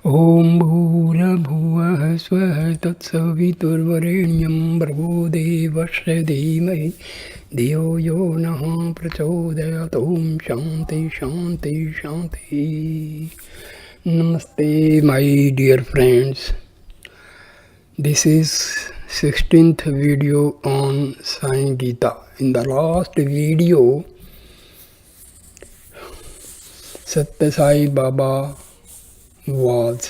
Om Bhurabhuvah Swah Tatsaviturvarenyam Bhargo Devasya Dhimahi Dhiyo Yo Naha Prachodayat. Om Shanti Shanti Shanti. Namaste, my dear friends. This is 16th video on Sai Gita. In the last video, Satya Sai Baba was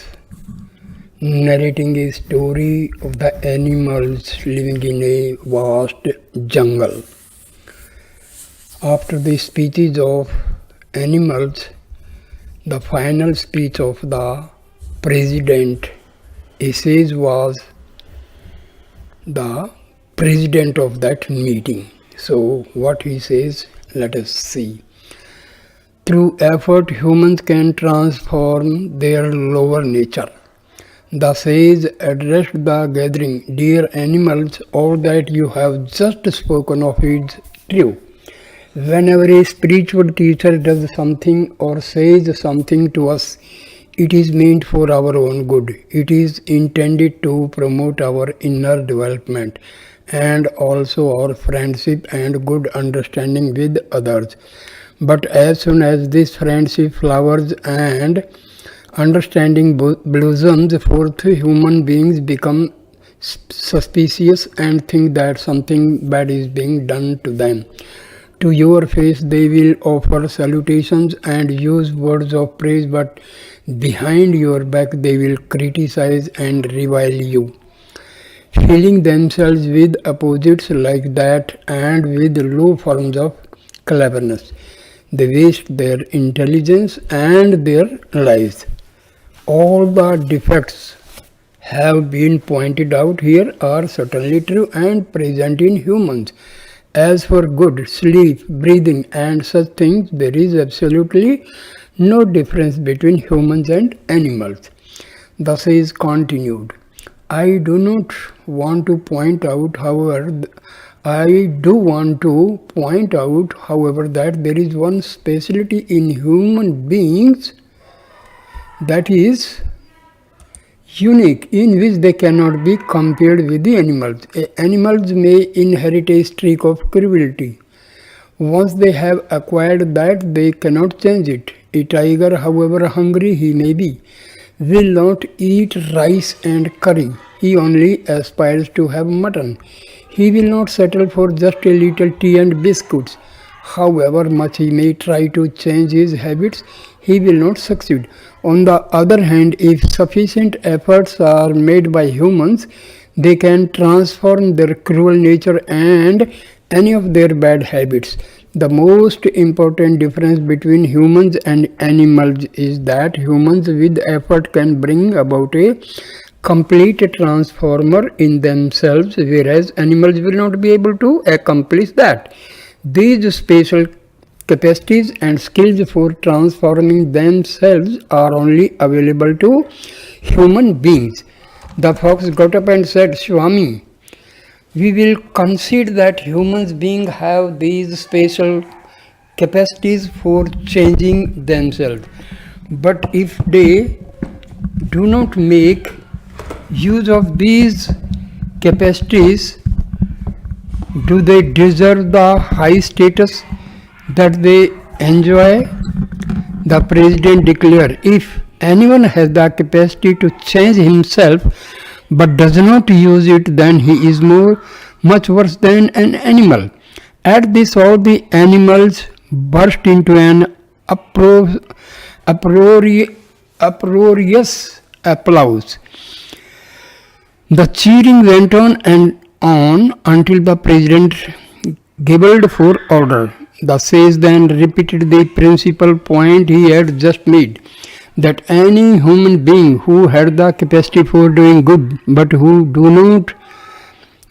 narrating a story of the animals living in a vast jungle. After the speeches of animals, the final speech of the president, he says, was the president of that meeting. So what he says, let us see. Through effort, humans can transform their lower nature. The sage addressed the gathering, "Dear animals, all that you have just spoken of is true. Whenever a spiritual teacher does something or says something to us, it is meant for our own good. It is intended to promote our inner development and also our friendship and good understanding with others. But as soon as this friendship flowers and understanding blossoms forth, human beings become suspicious and think that something bad is being done to them. To your face they will offer salutations and use words of praise, but behind your back they will criticize and revile you. Filling themselves with opposites like that and with low forms of cleverness, they waste their intelligence and their lives." All the defects have been pointed out here are certainly true and present in humans. As for good, sleep, breathing and such things, there is absolutely no difference between humans and animals. The sage continued, I do want to point out, however, that there is one specialty in human beings that is unique, in which they cannot be compared with the animals. Animals may inherit a streak of cruelty. Once they have acquired that, they cannot change it. A tiger, however hungry he may be, will not eat rice and curry. He only aspires to have mutton. He will not settle for just a little tea and biscuits. However much he may try to change his habits, he will not succeed. On the other hand, if sufficient efforts are made by humans, they can transform their cruel nature and any of their bad habits. The most important difference between humans and animals is that humans with effort can bring about a complete transformer in themselves, whereas animals will not be able to accomplish that. These special capacities and skills for transforming themselves are only available to human beings. The fox got up and said, Swami, we will concede that human beings have these special capacities for changing themselves. But if they do not make use of these capacities, do they deserve the high status that they enjoy? The president declared, if anyone has the capacity to change himself but does not use it, then he is much worse than an animal. At this, all the animals burst into an uproarious applause. The cheering went on and on until the president gabbled for order. The sage then repeated the principal point he had just made, that any human being who had the capacity for doing good but who do not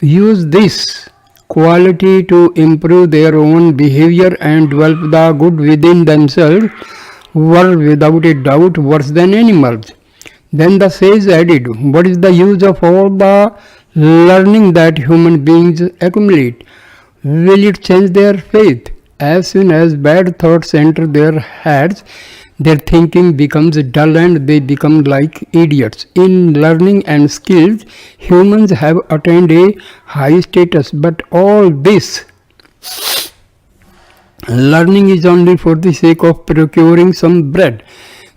use this quality to improve their own behavior and develop the good within themselves were without a doubt worse than animals. Then the sage added, what is the use of all the learning that human beings accumulate? Will it change their faith? As soon as bad thoughts enter their heads, Their thinking becomes dull and they become like idiots. In learning and skills, humans have attained a high status, but all this learning is only for the sake of procuring some bread.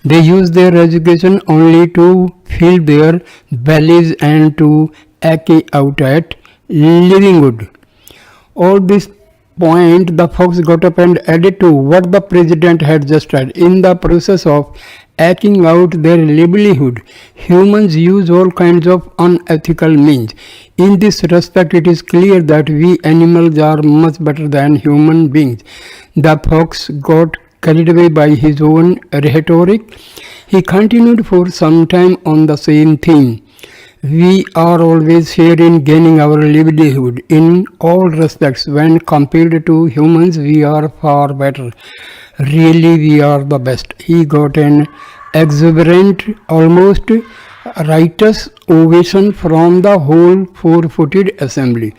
They use their education only to fill their bellies and to eke out at living good. All this point the fox got up and added to what the president had just said. In the process of acting out their livelihood, humans use all kinds of unethical means. In this respect, it is clear that we animals are much better than human beings. The fox got carried away by his own rhetoric. He continued for some time on the same theme. We are always here in gaining our livelihood. In all respects, when compared to humans, we are far better. Really, we are the best. He got an exuberant, almost riotous ovation from the whole four-footed assembly.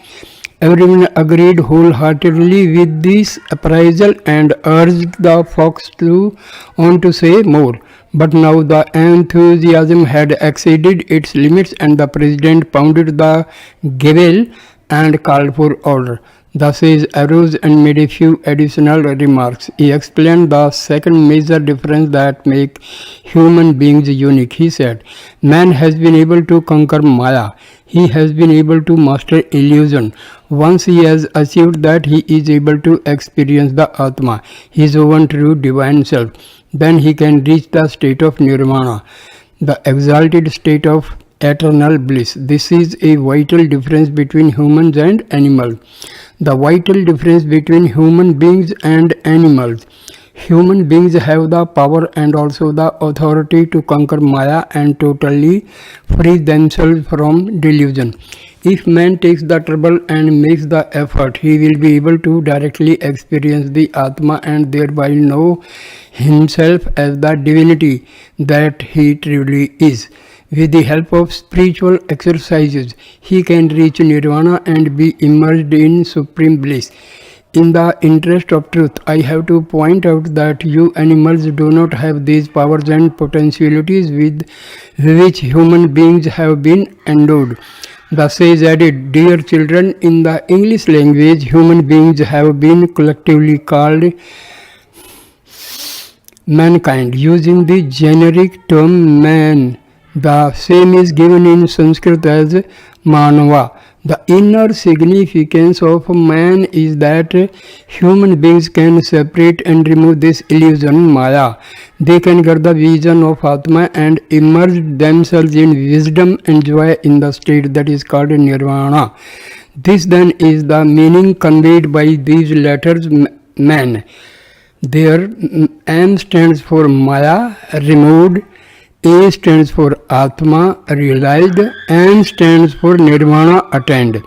Everyone agreed wholeheartedly with this appraisal and urged the fox on to say more. But now the enthusiasm had exceeded its limits and the president pounded the gavel and called for order. The sage arose and made a few additional remarks. He explained the second major difference that makes human beings unique. He said, man has been able to conquer Maya. He has been able to master illusion. Once he has achieved that, he is able to experience the Atma, his own true divine self. Then he can reach the state of nirvana, the exalted state of eternal bliss. This is a vital difference between humans and animals. The vital difference between human beings and animals. Human beings have the power and also the authority to conquer Maya and totally free themselves from delusion. If man takes the trouble and makes the effort, he will be able to directly experience the Atma and thereby know himself as the divinity that he truly is. With the help of spiritual exercises, he can reach nirvana and be immersed in supreme bliss. In the interest of truth, I have to point out that you animals do not have these powers and potentialities with which human beings have been endowed. The sage added, dear children, in the English language, human beings have been collectively called mankind, using the generic term man. The same is given in Sanskrit as manava. The inner significance of man is that human beings can separate and remove this illusion, Maya. They can get the vision of Atma and immerse themselves in wisdom and joy in the state that is called nirvana. This then is the meaning conveyed by these letters, man. Their M stands for Maya, removed. A stands for Atma, realized. N stands for Nirvana, attained.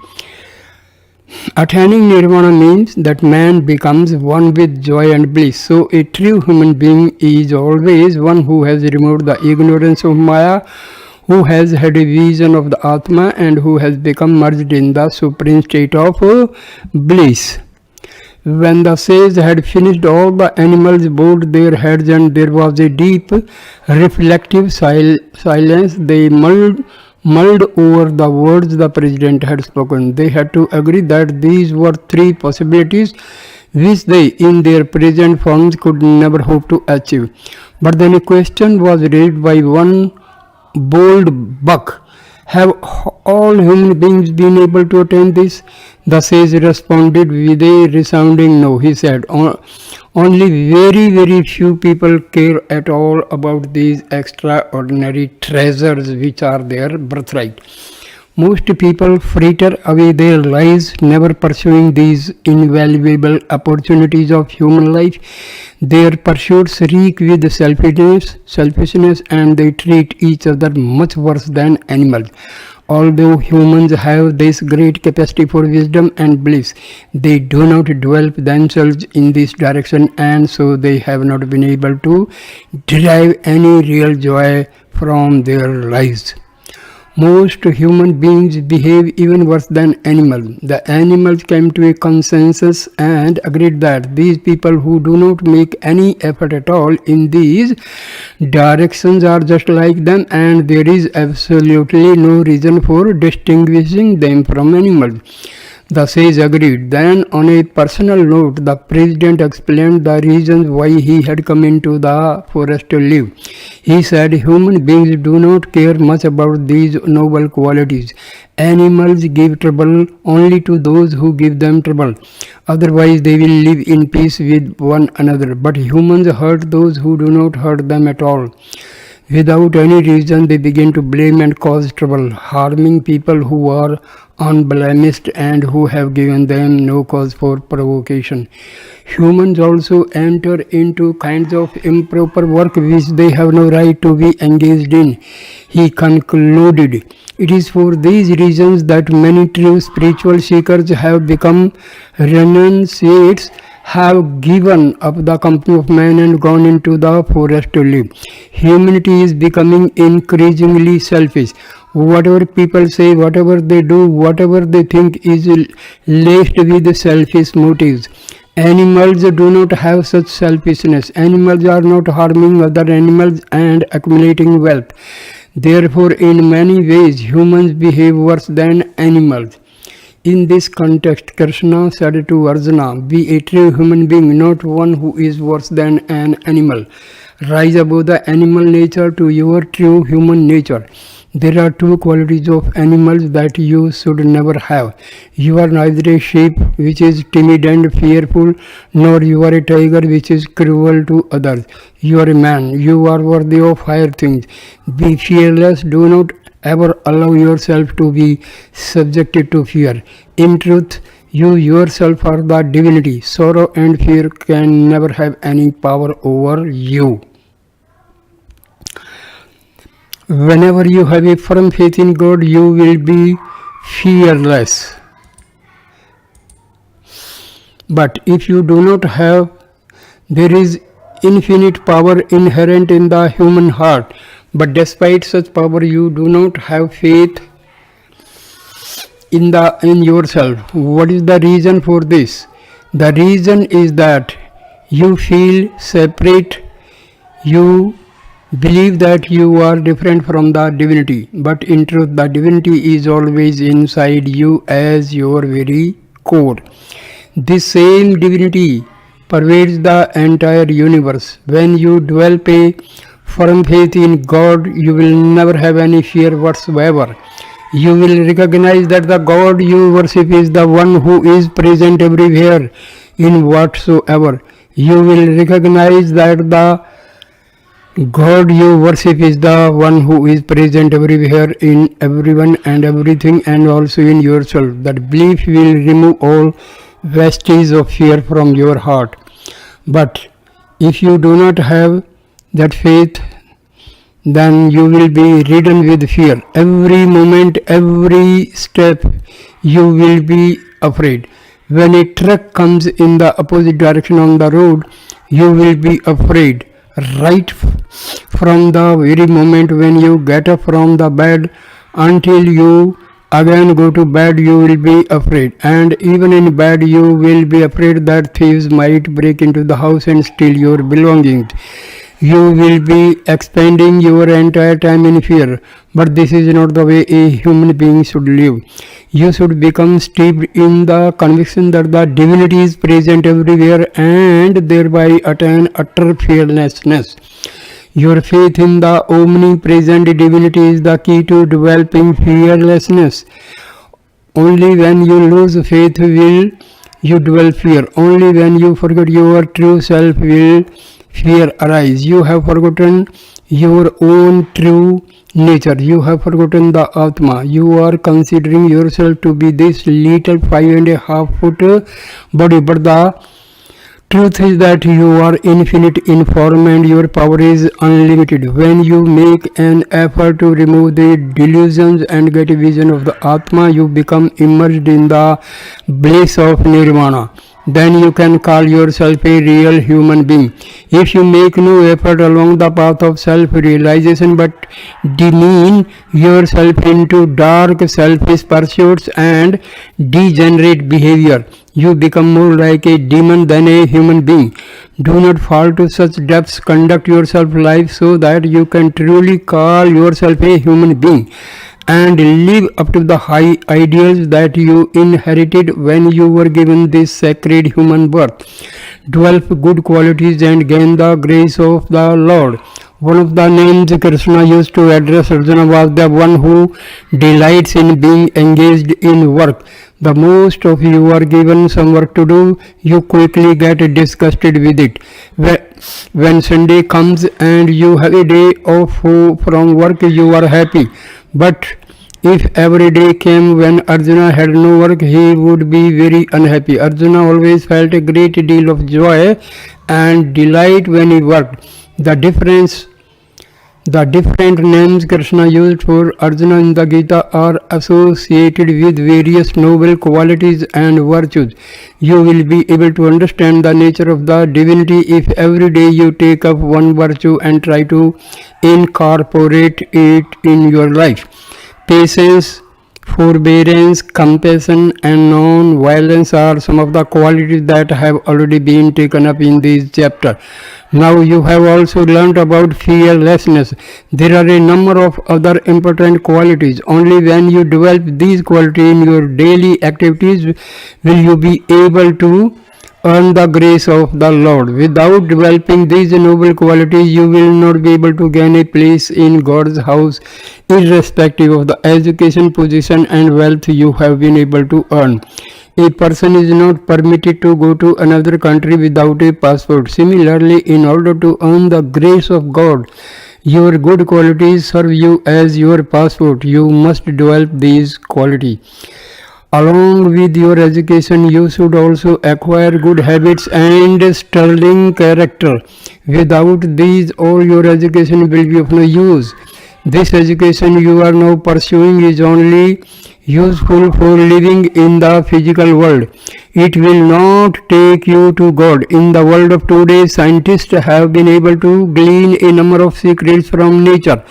Attaining Nirvana means that man becomes one with joy and bliss. So a true human being is always one who has removed the ignorance of Maya, who has had a vision of the Atma and who has become merged in the supreme state of bliss. When the sage had finished, all the animals bowed their heads and there was a deep, reflective silence. They mulled over the words the president had spoken. They had to agree that these were three possibilities which they, in their present forms, could never hope to achieve. But then a question was raised by one bold buck. Have all human beings been able to attain this? The sage responded with a resounding no. He said, only very, very few people care at all about these extraordinary treasures which are their birthright. Most people fritter away their lives never pursuing these invaluable opportunities of human life. Their pursuits reek with selfishness, and they treat each other much worse than animals. Although humans have this great capacity for wisdom and bliss, they do not develop themselves in this direction, and so they have not been able to derive any real joy from their lives. Most human beings behave even worse than animals. The animals came to a consensus and agreed that these people who do not make any effort at all in these directions are just like them, and there is absolutely no reason for distinguishing them from animals. The sage agreed. Then, on a personal note, the president explained the reasons why he had come into the forest to live. He said, human beings do not care much about these noble qualities. Animals give trouble only to those who give them trouble. Otherwise, they will live in peace with one another. But humans hurt those who do not hurt them at all. Without any reason, they begin to blame and cause trouble, harming people who are unblemished and who have given them no cause for provocation. Humans also enter into kinds of improper work which they have no right to be engaged in. He concluded, it is for these reasons that many true spiritual seekers have become renunciates, have given up the company of man and gone into the forest to live. Humanity is becoming increasingly selfish. Whatever people say, whatever they do, whatever they think is laced with selfish motives. Animals do not have such selfishness. Animals are not harming other animals and accumulating wealth. Therefore, in many ways, humans behave worse than animals. In this context, Krishna said to Arjuna, be a true human being, not one who is worse than an animal. Rise above the animal nature to your true human nature. There are two qualities of animals that you should never have. You are neither a sheep, which is timid and fearful, nor you are a tiger, which is cruel to others. You are a man. You are worthy of higher things. Be fearless. Do not ever allow yourself to be subjected to fear. In truth, you yourself are the divinity. Sorrow and fear can never have any power over you. Whenever you have a firm faith in God, you will be fearless. But if you do not have, there is infinite power inherent in the human heart. But despite such power, you do not have faith in yourself. What is the reason for this? The reason is that you feel separate. You believe that you are different from the divinity. But in truth, the divinity is always inside you as your very core. This same divinity pervades the entire universe. When you develop a firm faith in God, you will never have any fear whatsoever. You will recognize that the God you worship is the one who is present everywhere in whatsoever. You will recognize that the God you worship is the one who is present everywhere in everyone and everything, and also in yourself. That belief will remove all vestiges of fear from your heart. But if you do not have that faith, then you will be ridden with fear. Every moment, every step, you will be afraid. When a truck comes in the opposite direction on the road, you will be afraid. Right from the very moment when you get up from the bed until you again go to bed, you will be afraid. And even in bed, you will be afraid that thieves might break into the house and steal your belongings. You will be expending your entire time in fear. But this is not the way a human being should live. You should become steeped in the conviction that the divinity is present everywhere and thereby attain utter fearlessness. Your faith in the omnipresent divinity is the key to developing fearlessness. Only when you lose faith will you develop fear. Only when you forget your true self will fear arise. You have forgotten your own true nature. You have forgotten the Atma. You are considering yourself to be this little 5.5 foot body, but the truth is that you are infinite in form and your power is unlimited. When you make an effort to remove the delusions and get a vision of the Atma, you become immersed in the bliss of Nirvana. then you can call yourself a real human being. If you make no effort along the path of self-realization but demean yourself into dark selfish pursuits and degenerate behavior, you become more like a demon than a human being. Do not fall to such depths. Conduct yourself life so that you can truly call yourself a human being and live up to the high ideals that you inherited when you were given this sacred human birth. Develop good qualities and gain the grace of the Lord. One of the names Krishna used to address Arjuna was the one who delights in being engaged in work. The most of you are given some work to do, you quickly get disgusted with it. When Sunday comes and you have a day off from work, you are happy. But if every day came when Arjuna had no work, he would be very unhappy. Arjuna always felt a great deal of joy and delight when he worked. The different names Krishna used for Arjuna in the Gita are associated with various noble qualities and virtues. You will be able to understand the nature of the divinity if every day you take up one virtue and try to incorporate it in your life. Patience, forbearance, compassion, and non-violence are some of the qualities that have already been taken up in this chapter. Now you have also learned about fearlessness. There are a number of other important qualities. Only when you develop these qualities in your daily activities will you be able to earn the grace of the Lord. Without developing these noble qualities, you will not be able to gain a place in God's house, irrespective of the education, position, and wealth you have been able to earn. A person is not permitted to go to another country without a passport. Similarly, in order to earn the grace of God, your good qualities serve you as your passport. You must develop these qualities. Along with your education, you should also acquire good habits and sterling character. Without these, all your education will be of no use. This education you are now pursuing is only useful for living in the physical world. It will not take you to God. In the world of today, scientists have been able to glean a number of secrets from nature.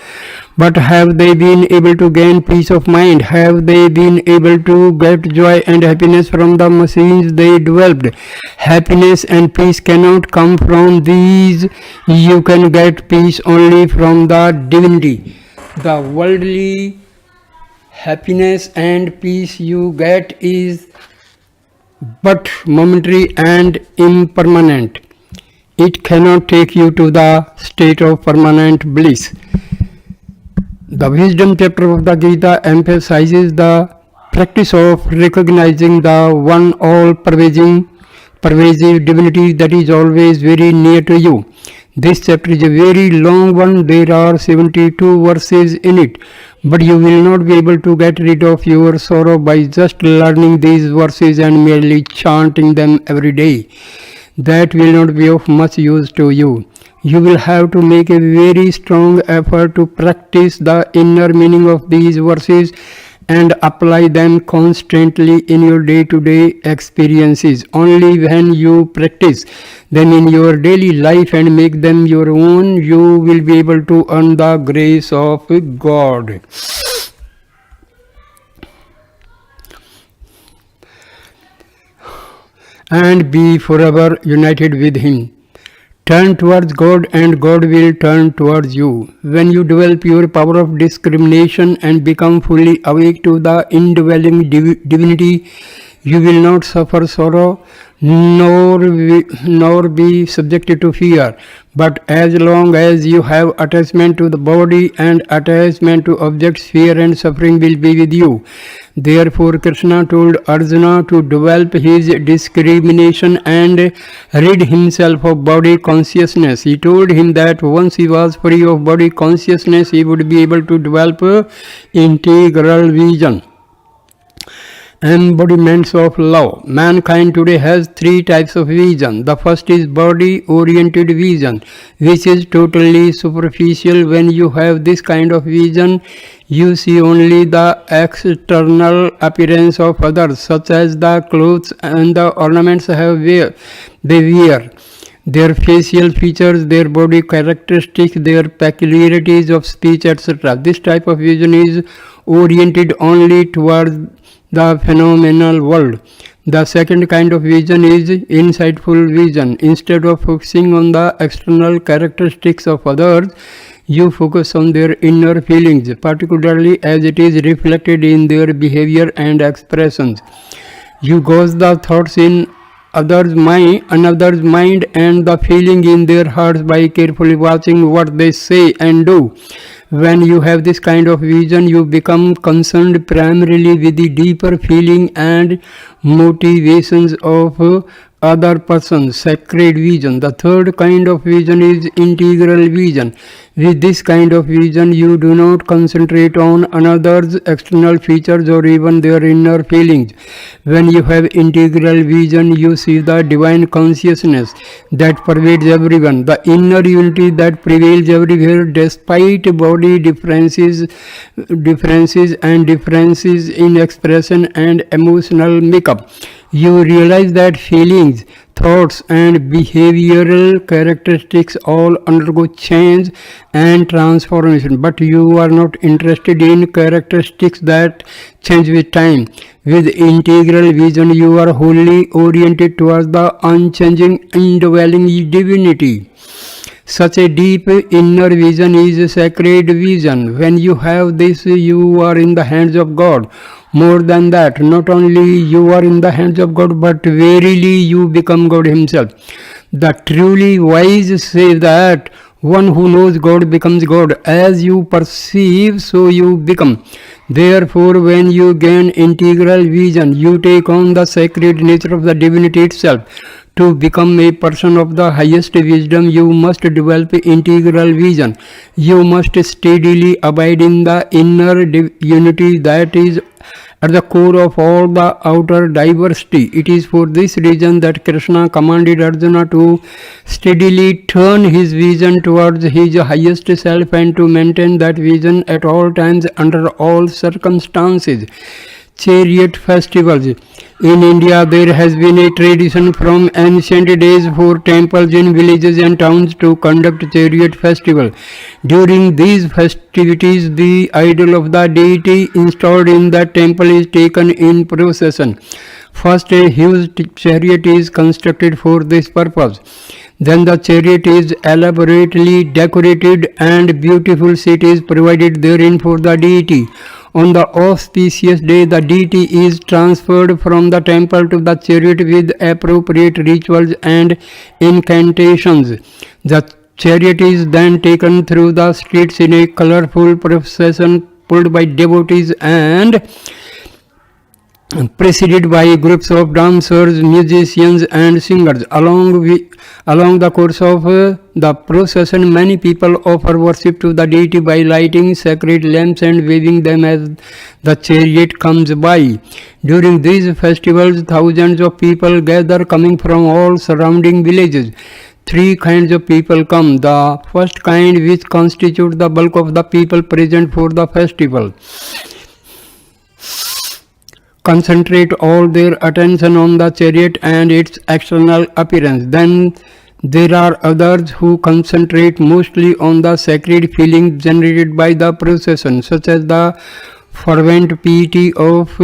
But have they been able to gain peace of mind? Have they been able to get joy and happiness from the machines they developed? Happiness and peace cannot come from these. You can get peace only from the divinity. The worldly happiness and peace you get is but momentary and impermanent. It cannot take you to the state of permanent bliss. The wisdom chapter of the Gita emphasizes the practice of recognizing the one all-pervasive divinity that is always very near to you. This chapter is a very long one. There are 72 verses in it. But you will not be able to get rid of your sorrow by just learning these verses and merely chanting them every day. That will not be of much use to you. You will have to make a very strong effort to practice the inner meaning of these verses and apply them constantly in your day-to-day experiences. Only when you practice them in your daily life and make them your own, you will be able to earn the grace of God. And be forever united with Him. Turn towards God and God will turn towards you. When you develop your power of discrimination and become fully awake to the indwelling divinity, you will not suffer sorrow nor be subjected to fear. But as long as you have attachment to the body and attachment to objects, fear and suffering will be with you. Therefore, Krishna told Arjuna to develop his discrimination and rid himself of body consciousness. He told him that once he was free of body consciousness, he would be able to develop integral vision. embodiments of love. Mankind today has three types of vision. The first is body-oriented vision, which is totally superficial. When you have this kind of vision, you see only the external appearance of others, such as the clothes and the ornaments they wear, their facial features, their body characteristics, their peculiarities of speech, etc. This type of vision is oriented only towards the phenomenal world. The second kind of vision is insightful vision. Instead of focusing on the external characteristics of others, you focus on their inner feelings, particularly as it is reflected in their behavior and expressions. You gauge the thoughts in another's mind and the feeling in their hearts by carefully watching what they say and do. When you have this kind of vision, you become concerned primarily with the deeper feeling and motivations of other person's sacred vision. The third kind of vision is integral vision. With this kind of vision, you do not concentrate on another's external features or even their inner feelings. When you have integral vision, you see the divine consciousness that pervades everyone, the inner unity that prevails everywhere despite body differences and differences in expression and emotional makeup. You realize that feelings, thoughts and behavioral characteristics all undergo change and transformation, but you are not interested in characteristics that change with time. With integral vision, you are wholly oriented towards the unchanging, indwelling divinity. Such a deep inner vision is a sacred vision. When you have this, you are in the hands of God. More than that, not only you are in the hands of God, but verily you become God himself. The truly wise say that one who knows God becomes God. As you perceive, so you become. Therefore, when you gain integral vision, you take on the sacred nature of the divinity itself. To become a person of the highest wisdom, you must develop integral vision. You must steadily abide in the inner unity that is at the core of all the outer diversity. It is for this reason that Krishna commanded Arjuna to steadily turn his vision towards his highest self and to maintain that vision at all times under all circumstances. Chariot festivals. In India, there has been a tradition from ancient days for temples in villages and towns to conduct chariot festival. During these festivities, the idol of the deity installed in the temple is taken in procession. First, a huge chariot is constructed for this purpose. Then the chariot is elaborately decorated and beautiful seat is provided therein for the deity. On the auspicious day, the deity is transferred from the temple to the chariot with appropriate rituals and incantations. The chariot is then taken through the streets in a colorful procession pulled by devotees and preceded by groups of dancers, musicians and singers. Along the course of the procession, many people offer worship to the deity by lighting sacred lamps and waving them as the chariot comes by. During these festivals, thousands of people gather coming from all surrounding villages. Three kinds of people come. The first kind, which constitutes the bulk of the people present for the festival, concentrate all their attention on the chariot and its external appearance. Then there are others who concentrate mostly on the sacred feelings generated by the procession, such as the fervent piety of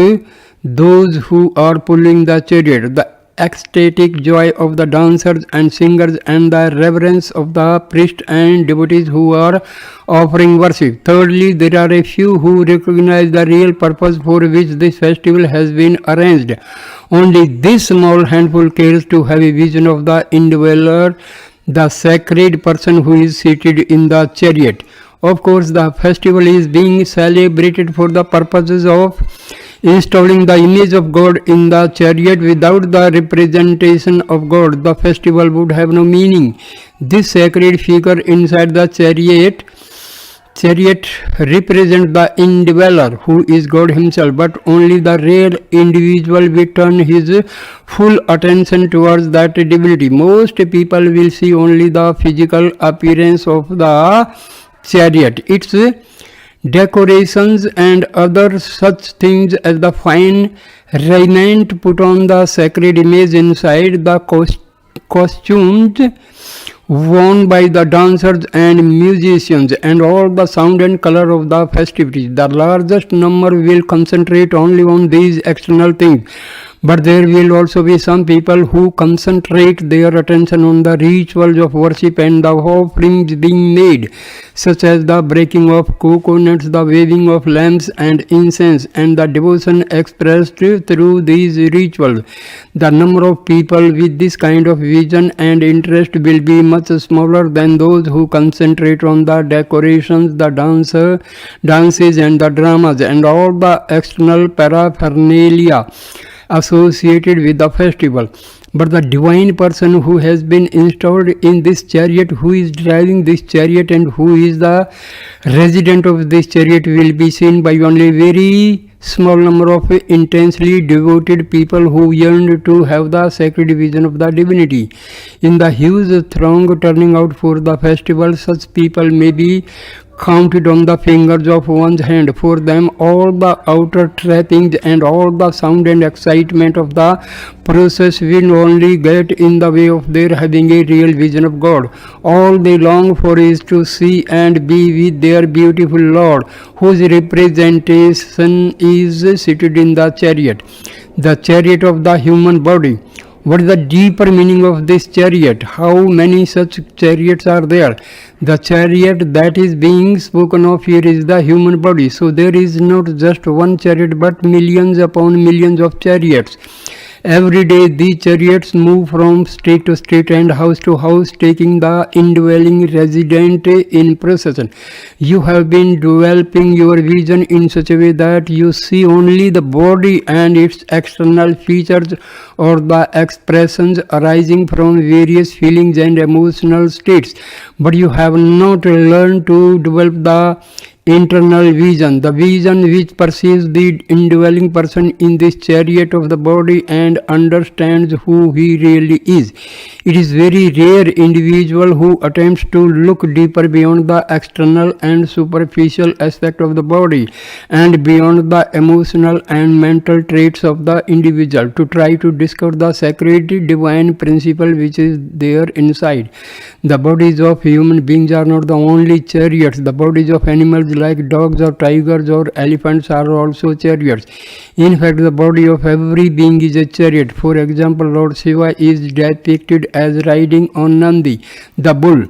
those who are pulling the chariot, the ecstatic joy of the dancers and singers, and the reverence of the priests and devotees who are offering worship. Thirdly, there are a few who recognize the real purpose for which this festival has been arranged. Only this small handful cares to have a vision of the indweller, the sacred person who is seated in the chariot. Of course, the festival is being celebrated for the purposes of installing the image of God in the chariot. Without the representation of God, the festival would have no meaning. This sacred figure inside the chariot Chariot represents the indweller who is God himself, but only the rare individual will turn his full attention towards that divinity. Most people will see only the physical appearance of the chariot, its decorations and other such things as the fine raiment put on the sacred image inside, the costumes worn by the dancers and musicians, and all the sound and color of the festivities. The largest number will concentrate only on these external things, but there will also be some people who concentrate their attention on the rituals of worship and the offerings being made, such as the breaking of coconuts, the waving of lamps and incense, and the devotion expressed through these rituals. The number of people with this kind of vision and interest will be much smaller than those who concentrate on the decorations, the dances and the dramas, and all the external paraphernalia associated with the festival. But the divine person who has been installed in this chariot, who is driving this chariot and who is the resident of this chariot, will be seen by only very small number of intensely devoted people who yearn to have the sacred vision of the divinity. In the huge throng turning out for the festival, such people may be counted on the fingers of one's hand. For them, all the outer trappings and all the sound and excitement of the process will only get in the way of their having a real vision of God. All they long for is to see and be with their beautiful Lord, whose representation is seated in the chariot of the human body. What is the deeper meaning of this chariot? How many such chariots are there? The chariot that is being spoken of here is the human body. So there is not just one chariot but millions upon millions of chariots. Every day these chariots move from state to state and house to house, taking the indwelling resident in procession. You have been developing your vision in such a way that you see only the body and its external features or the expressions arising from various feelings and emotional states. But you have not learned to develop the internal vision, the vision which perceives the indwelling person in this chariot of the body and understands who he really is. It is very rare individual who attempts to look deeper beyond the external and superficial aspect of the body and beyond the emotional and mental traits of the individual to try to discover the sacred divine principle which is there inside. The bodies of human beings are not the only chariots. The bodies of animals like dogs or tigers or elephants are also chariots. In fact, the body of every being is a chariot. For example, Lord Shiva is depicted as riding on Nandi, the bull.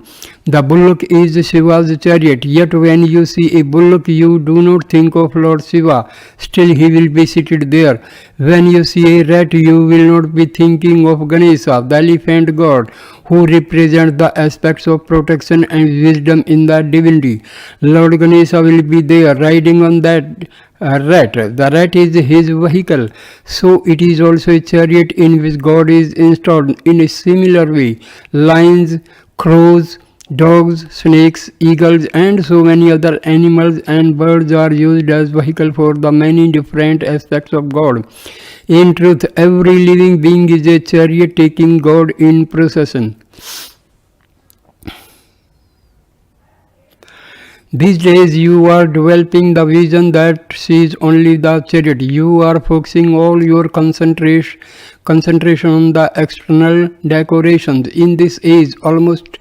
The bullock is Shiva's chariot. Yet when you see a bullock, you do not think of Lord Shiva. Still, he will be seated there. When you see a rat, you will not be thinking of Ganesha, the elephant god, who represents the aspects of protection and wisdom in the divinity. Lord Ganesha will be there riding on that rat. The rat is his vehicle. So it is also a chariot in which God is installed. In a similar way, lions, crows, dogs, snakes, eagles, and so many other animals and birds are used as vehicle for the many different aspects of God. In truth, every living being is a chariot taking God in procession. These days you are developing the vision that sees only the chariot. You are focusing all your concentration on the external decorations. In this age, almost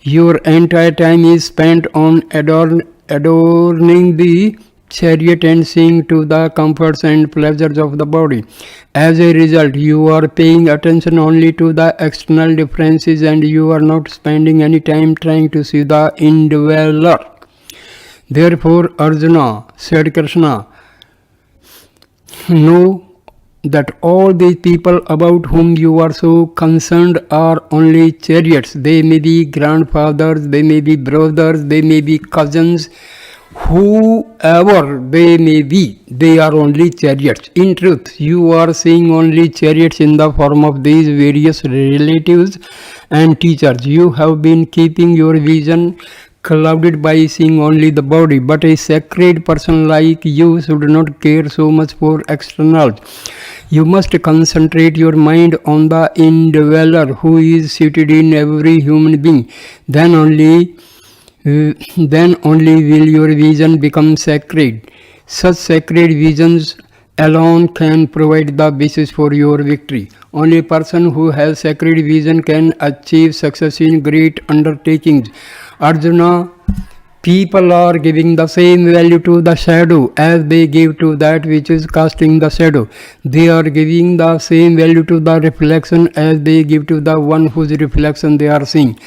your entire time is spent on adorning the chariot and seeing to the comforts and pleasures of the body. As a result, you are paying attention only to the external differences and you are not spending any time trying to see the indweller. Therefore, Arjuna, said Krishna, know that all these people about whom you are so concerned are only chariots. They may be grandfathers, they may be brothers, they may be cousins, whoever they may be, they are only chariots. In truth, you are seeing only chariots in the form of these various relatives and teachers. You have been keeping your vision clouded by seeing only the body. But a sacred person like you should not care so much for externals. You must concentrate your mind on the indweller who is seated in every human being. Then only will your vision become sacred. Such sacred visions alone can provide the basis for your victory. Only a person who has sacred vision can achieve success in great undertakings. Arjuna, people are giving the same value to the shadow as they give to that which is casting the shadow. They are giving the same value to the reflection as they give to the one whose reflection they are seeing.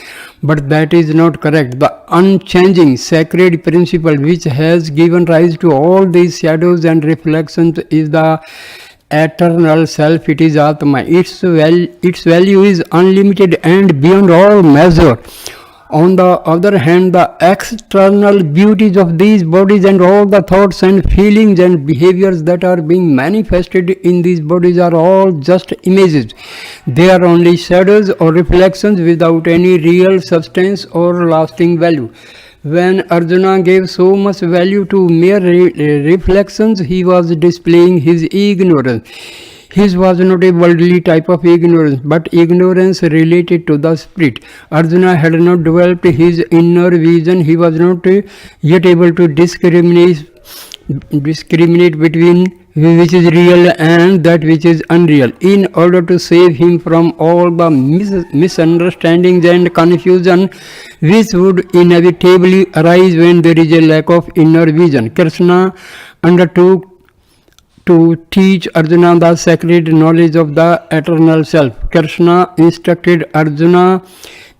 But that is not correct. The unchanging sacred principle which has given rise to all these shadows and reflections is the eternal self. It is Atma. Its value is unlimited and beyond all measure. On the other hand, the external beauties of these bodies and all the thoughts and feelings and behaviors that are being manifested in these bodies are all just images. They are only shadows or reflections without any real substance or lasting value. When Arjuna gave so much value to mere reflections, he was displaying his ignorance. His was not a worldly type of ignorance, but ignorance related to the spirit. Arjuna had not developed his inner vision. He was not yet able to discriminate between which is real and that which is unreal. In order to save him from all the misunderstandings and confusion which would inevitably arise when there is a lack of inner vision, Krishna undertook to teach Arjuna the sacred knowledge of the eternal self. Krishna instructed Arjuna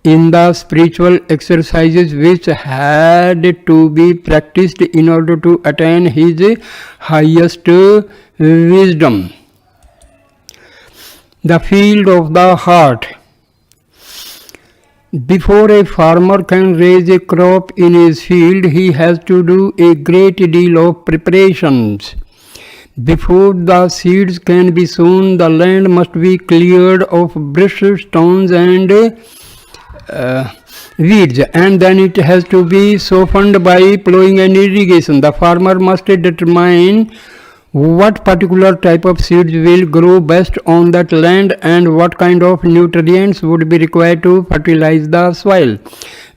in the spiritual exercises which had to be practiced in order to attain his highest wisdom. The field of the heart. Before a farmer can raise a crop in his field, he has to do a great deal of preparations. Before the seeds can be sown, the land must be cleared of bristles, stones and weeds, and then it has to be softened by plowing and irrigation. The farmer must determine what particular type of seeds will grow best on that land and what kind of nutrients would be required to fertilize the soil.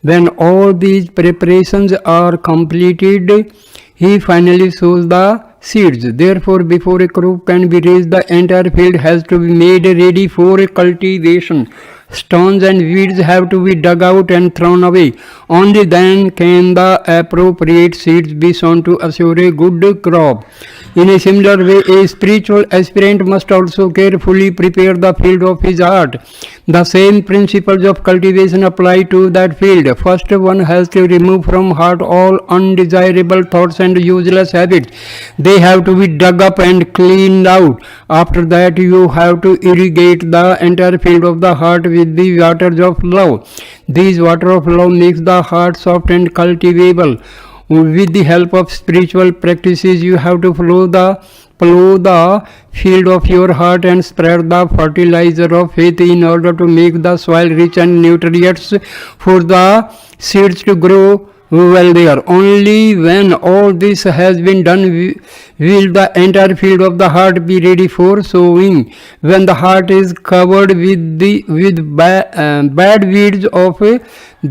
When all these preparations are completed, he finally sows the seeds. Therefore, before a crop can be raised, the entire field has to be made ready for cultivation. Stones and weeds have to be dug out and thrown away. Only then can the appropriate seeds be sown to assure a good crop. In a similar way, a spiritual aspirant must also carefully prepare the field of his heart. The same principles of cultivation apply to that field. First, one has to remove from heart all undesirable thoughts and useless habits. They have to be dug up and cleaned out. After that, you have to irrigate the entire field of the heart with the waters of love. These water of love makes the heart soft and cultivable. With the help of spiritual practices, you have to plow the field of your heart and spread the fertilizer of faith in order to make the soil rich and nutritious for the seeds to grow well there. Only when all this has been done will the entire field of the heart be ready for sowing. When the heart is covered with bad weeds of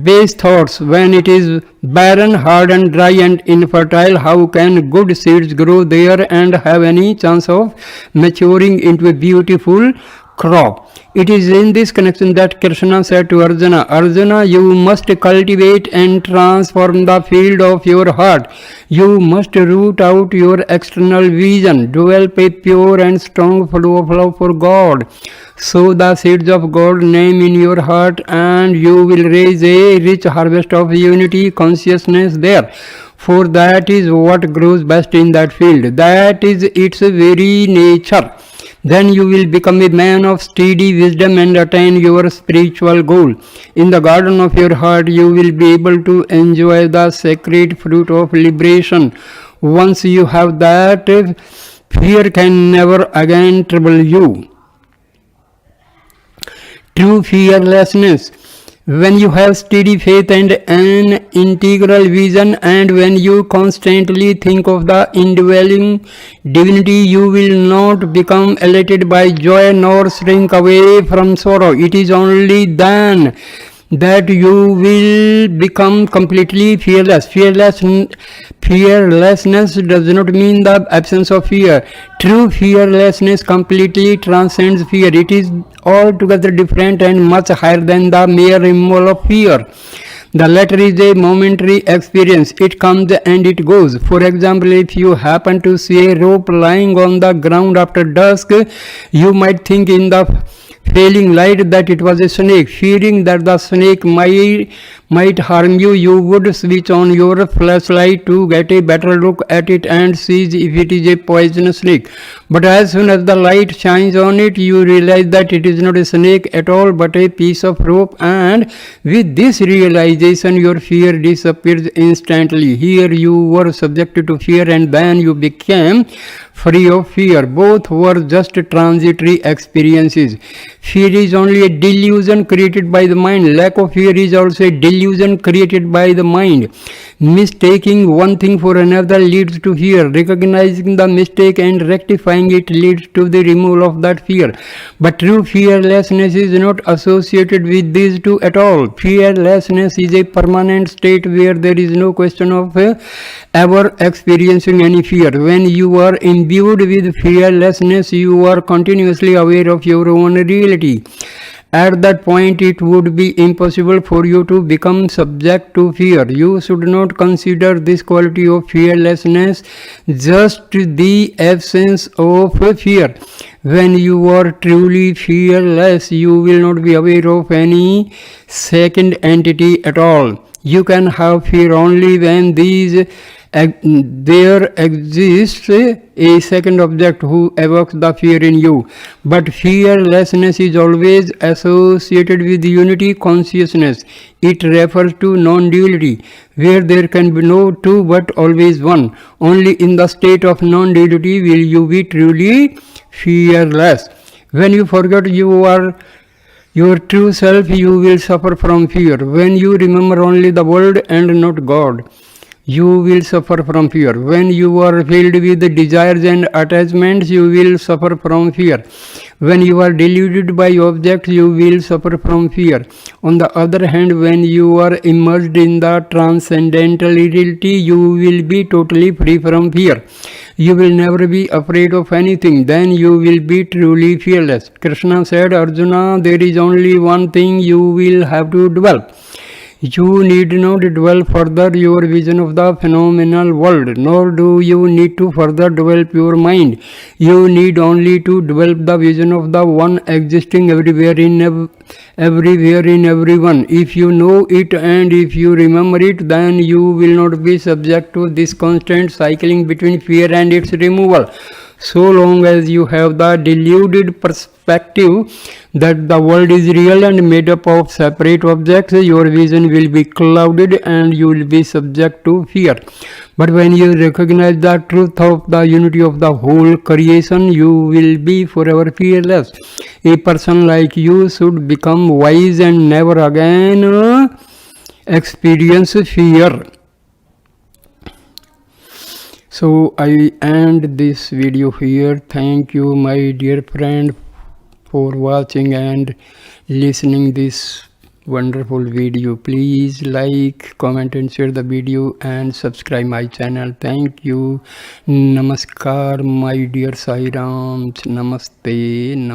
base thoughts, when it is barren, hard and dry and infertile, how can good seeds grow there and have any chance of maturing into a beautiful crop? It is in this connection that Krishna said to Arjuna, Arjuna, you must cultivate and transform the field of your heart. You must root out your external vision, develop a pure and strong flow of love for God. Sow the seeds of God's name in your heart and you will raise a rich harvest of unity consciousness there. For that is what grows best in that field. That is its very nature. Then you will become a man of steady wisdom and attain your spiritual goal. In the garden of your heart, you will be able to enjoy the sacred fruit of liberation. Once you have that, fear can never again trouble you. True fearlessness. When you have steady faith and an integral vision, and when you constantly think of the indwelling divinity, you will not become elated by joy nor shrink away from sorrow. It is only then that you will become completely fearless. Fearlessness does not mean the absence of fear. True fearlessness completely transcends fear. It is altogether different and much higher than the mere removal of fear. The latter is a momentary experience. It comes and it goes. For example, if you happen to see a rope lying on the ground after dusk, you might think in the failing light that it was a snake. Fearing that the snake might harm you, you would switch on your flashlight to get a better look at it and see if it is a poisonous snake. But as soon as the light shines on it, you realize that it is not a snake at all but a piece of rope, and with this realization your fear disappears instantly. Here you were subjected to fear and then you became free of fear. Both were just transitory experiences. Fear is only a delusion created by the mind. Lack of fear is also a delusion created by the mind. Mistaking one thing for another leads to fear. Recognizing the mistake and rectifying it leads to the removal of that fear. But true fearlessness is not associated with these two at all. Fearlessness is a permanent state where there is no question of ever experiencing any fear. When you are imbued with fearlessness, you are continuously aware of your own reality. At that point, it would be impossible for you to become subject to fear. You should not consider this quality of fearlessness just the absence of fear. When you are truly fearless, you will not be aware of any second entity at all. You can have fear only when there exists a second object who evokes the fear in you. But fearlessness is always associated with unity consciousness. It refers to non-duality, where there can be no two but always one. Only in the state of non-duality will you be truly fearless. When you forget your true self, you will suffer from fear. When you remember only the world and not God, you will suffer from fear. When you are filled with desires and attachments, you will suffer from fear. When you are deluded by objects, you will suffer from fear. On the other hand, when you are immersed in the transcendental reality, you will be totally free from fear. You will never be afraid of anything. Then you will be truly fearless. Krishna said, Arjuna, there is only one thing you will have to develop. You need not dwell further your vision of the phenomenal world, nor do you need to further develop your mind. You need only to develop the vision of the one existing everywhere in everyone. If you know it and if you remember it, then you will not be subject to this constant cycling between fear and its removal. So long as you have the deluded perspective that the world is real and made up of separate objects, your vision will be clouded and you will be subject to fear. But when you recognize the truth of the unity of the whole creation, you will be forever fearless. A person like you should become wise and never again experience fear. So I end this video here. Thank you, my dear friend, for watching and listening this wonderful video. Please like, comment and share the video and subscribe my channel. Thank you. Namaskar, my dear Sai Rams. Namaste.